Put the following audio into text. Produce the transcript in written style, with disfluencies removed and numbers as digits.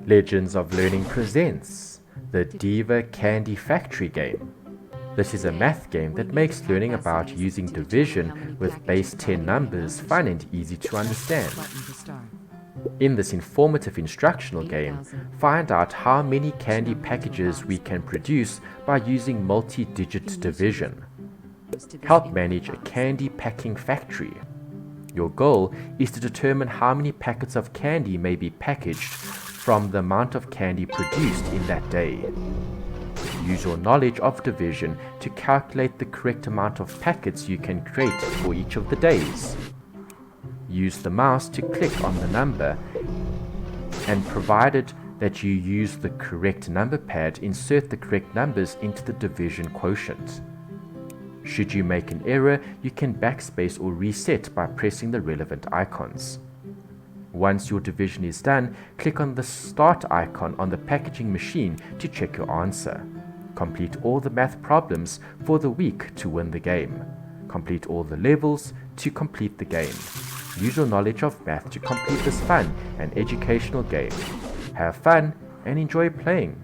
Legends of Learning presents the Diva Candy Factory game. This is a math game that makes learning about using division with base 10 numbers fun and easy to understand. In this informative instructional game, find out how many candy packages we can produce by using multi-digit division. Help manage a candy packing factory. Your goal is to determine how many packets of candy may be packaged from the amount of candy produced in that day. Use your knowledge of division to calculate the correct amount of packets you can create for each of the days. Use the mouse to click on the number, and provided that you use the correct number pad, insert the correct numbers into the division quotient. Should you make an error, you can backspace or reset by pressing the relevant icons. Once your division is done, click on the start icon on the packaging machine to check your answer. Complete all the math problems for the week to win the game. Complete all the levels to complete the game. Use your knowledge of math to complete this fun and educational game. Have fun and enjoy playing.